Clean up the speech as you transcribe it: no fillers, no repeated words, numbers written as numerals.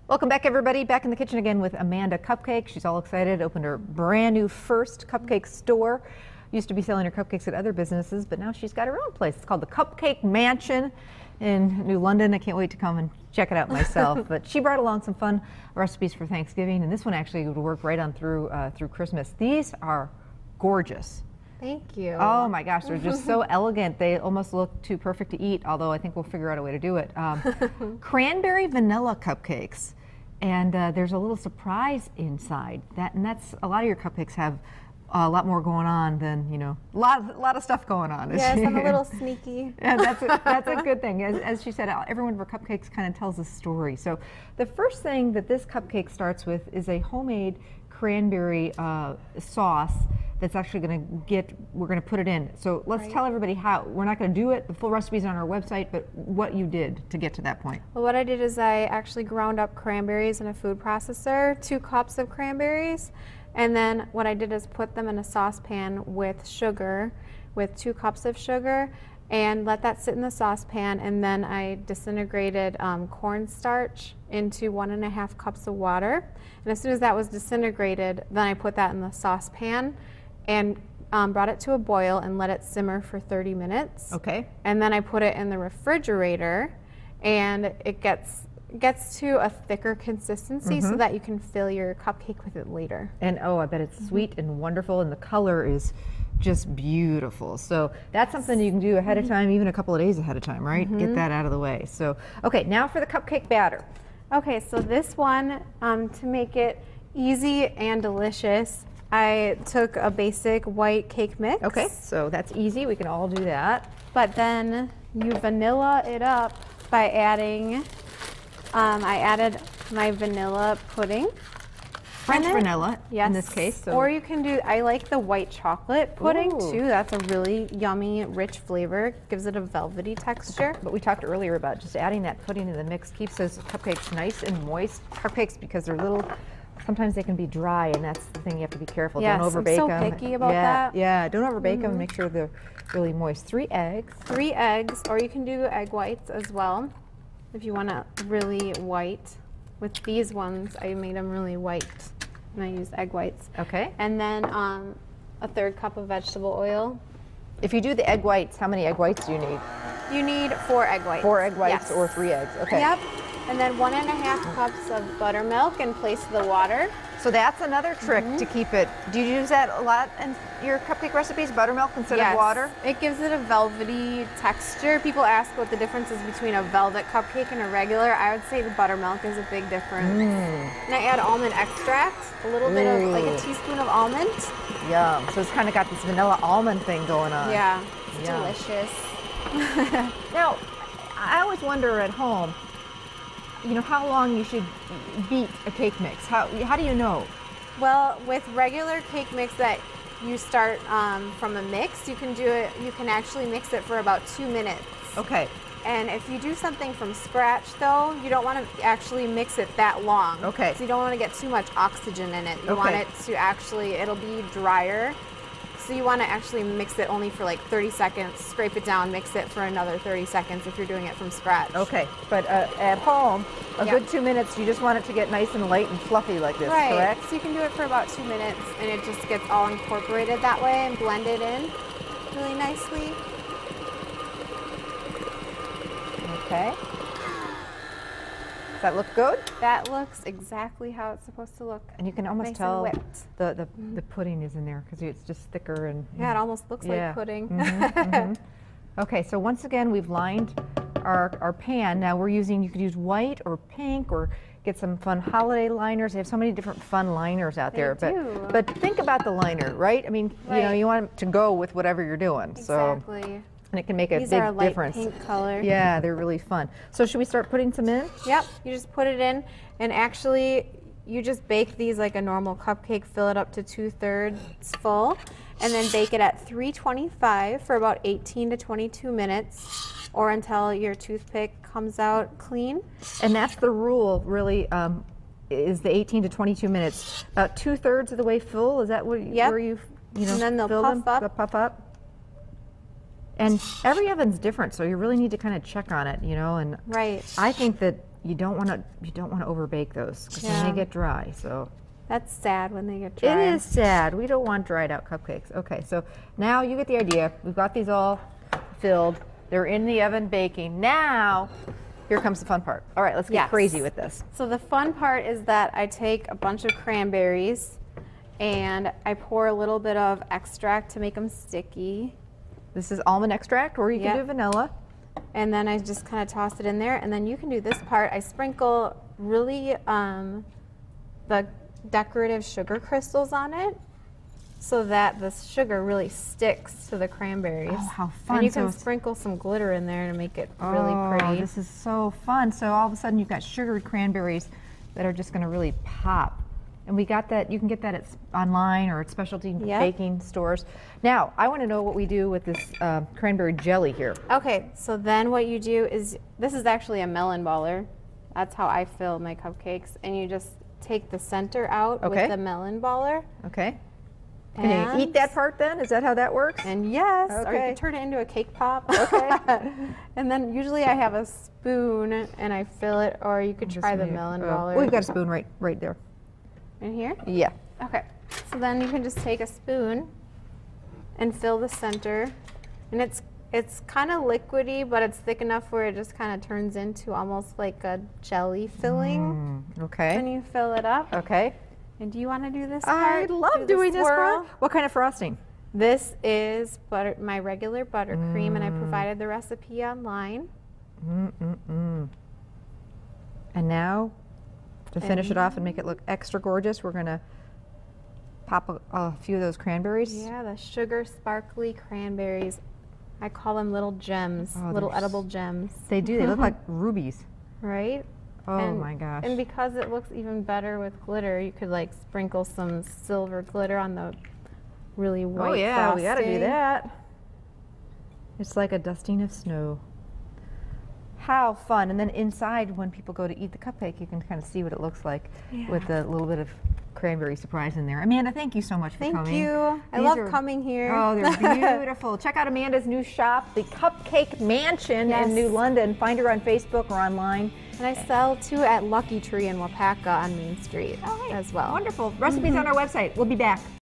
Welcome back, everybody. Back in the kitchen again with Amanda Cupcake. She's all excited. Opened her brand new first cupcake store. Used to be selling her cupcakes at other businesses, but now she's got her own place. It's called the Cupcake Mansion in New London. I can't wait to come and check it out myself. But she brought along some fun recipes for Thanksgiving, and this one actually would work right on through Christmas. These are gorgeous. Thank you. Oh my gosh, they're just so elegant. They almost look too perfect to eat, although I think we'll figure out a way to do it. Cranberry vanilla cupcakes. And there's a little surprise inside. That's a lot of your cupcakes have a lot more going on than, you know, a lot of stuff going on. Yes, I'm a little sneaky. Yeah, that's a good thing. As she said, every one of her cupcakes kind of tells a story. So the first thing that this cupcake starts with is a homemade cranberry sauce that's actually we're going to put it in. So let's tell everybody how. We're not going to do it. The full recipe's on our website, but what you did to get to that point. Well, what I did is I actually ground up cranberries in a food processor, 2 cups of cranberries, and then what I did is put them in a saucepan with sugar, with 2 cups of sugar, and let that sit in the saucepan, and then I disintegrated cornstarch into 1.5 cups of water. And as soon as that was disintegrated, then I put that in the saucepan and brought it to a boil and let it simmer for 30 minutes. Okay. And then I put it in the refrigerator, and it gets to a thicker consistency so that you can fill your cupcake with it later. And oh, I bet it's sweet and wonderful, and the color is just beautiful. So that's something you can do ahead of time, even a couple of days ahead of time, right? Get that out of the way. So, okay, now for the cupcake batter. Okay, so this one, to make it easy and delicious, I took a basic white cake mix. Okay, so that's easy. We can all do that. But then you vanilla it up by adding, I added my vanilla pudding. French vanilla, yes, in this case. So. Or you can do, I like the white chocolate pudding too. That's a really yummy, rich flavor. Gives it a velvety texture. But we talked earlier about just adding that pudding in the mix keeps those cupcakes nice and moist. Cupcakes, because they're little, sometimes they can be dry, and that's the thing you have to be careful. Yes, don't overbake them. I'm so picky about that. Yeah, don't overbake them. Make sure they're really moist. 3 eggs. 3 eggs, or you can do egg whites as well if you want it really white. With these ones, I made them really white, and I used egg whites. Okay. And then a 1/3 cup of vegetable oil. If you do the egg whites, how many egg whites do you need? You need 4 egg whites. 4 egg whites, yes. or 3 eggs. Okay. Yep. And then 1.5 cups of buttermilk in place of the water. So that's another trick to keep it. Do you use that a lot in your cupcake recipes, buttermilk instead of water? It gives it a velvety texture. People ask what the difference is between a velvet cupcake and a regular. I would say the buttermilk is a big difference. And I add almond extract, a little bit of, like a teaspoon of almond. Yum. So it's kind of got this vanilla almond thing going on. Yeah, it's delicious. Now, I always wonder at home, you know, how long you should beat a cake mix. How do you know? Well, with regular cake mix that you start from a mix, you can do it. You can actually mix it for about 2 minutes. Okay. And if you do something from scratch, though, you don't want to actually mix it that long. Okay. So you don't want to get too much oxygen in it. You want it to actually, it'll be drier. So you want to actually mix it only for like 30 seconds, scrape it down, mix it for another 30 seconds if you're doing it from scratch. Okay, but at home, a good 2 minutes, you just want it to get nice and light and fluffy like this, correct? So you can do it for about 2 minutes, and it just gets all incorporated that way and blended in really nicely. Okay. Does that look good? That looks exactly how it's supposed to look. And you can almost nice tell and whipped. the pudding is in there because it's just thicker and yeah, it almost looks like pudding. Okay, so once again we've lined our pan. Now we're using, you could use white or pink or get some fun holiday liners. They have so many different fun liners out there. But think about the liner, right? I mean, you know, you want it to go with whatever you're doing. Exactly. So, and it can make a These big are a light difference. Pink color. Yeah, they're really fun. So should we start putting some in? Yep, you just put it in, and actually you just bake these like a normal cupcake, fill it up to 2/3 full, and then bake it at 325 for about 18 to 22 minutes, or until your toothpick comes out clean. And that's the rule, really, is the 18 to 22 minutes. About 2/3 of the way full, is that where you know, and then they'll fill puff them? up. They'll puff up. And every oven's different, so you really need to kind of check on it, you know. And right. I think that you don't want to overbake those because then they get dry. So that's sad when they get dry. it is sad. We don't want dried out cupcakes. Okay, so now you get the idea. We've got these all filled. They're in the oven baking. Now, here comes the fun part. All right, let's get crazy with this. So the fun part is that I take a bunch of cranberries and I pour a little bit of extract to make them sticky. This is almond extract, or you can do vanilla. And then I just kind of toss it in there, and then you can do this part. I sprinkle really the decorative sugar crystals on it so that the sugar really sticks to the cranberries. Oh, how fun. And you can sprinkle some glitter in there to make it really pretty. This is so fun. So all of a sudden you've got sugared cranberries that are just going to really pop. And we got that, you can get that at online or at specialty baking stores. Now, I want to know what we do with this cranberry jelly here. Okay, so then what you do is, this is actually a melon baller. That's how I fill my cupcakes. And you just take the center out with the melon baller. Okay. Can you eat that part then? Is that how that works? And yes, or you can turn it into a cake pop. Okay. And then usually I have a spoon and I fill it, or you could try the melon baller. We've got a spoon right there. In here? Yeah. Okay. So then you can just take a spoon and fill the center. And it's kind of liquidy, but it's thick enough where it just kind of turns into almost like a jelly filling. Okay. When you fill it up. Okay. And do you want to do this part? I love doing this part. What kind of frosting? This is my regular buttercream, and I provided the recipe online. And now, to finish it off and make it look extra gorgeous, we're going to pop a few of those cranberries. Yeah, the sugar sparkly cranberries. I call them little gems, little edible gems. They do. They look like rubies. Right? Oh my gosh. And because it looks even better with glitter, you could like sprinkle some silver glitter on the really white frosting. We got to do that. It's like a dusting of snow. How fun. And then inside, when people go to eat the cupcake, you can kind of see what it looks like with a little bit of cranberry surprise in there. Amanda, thank you so much for coming. Thank you. I love coming here. Oh, they're beautiful. Check out Amanda's new shop, the Cupcake Mansion in New London. Find her on Facebook or online. And I sell too at Lucky Tree in Wapaka on Main Street as well. Wonderful. Recipes on our website. We'll be back.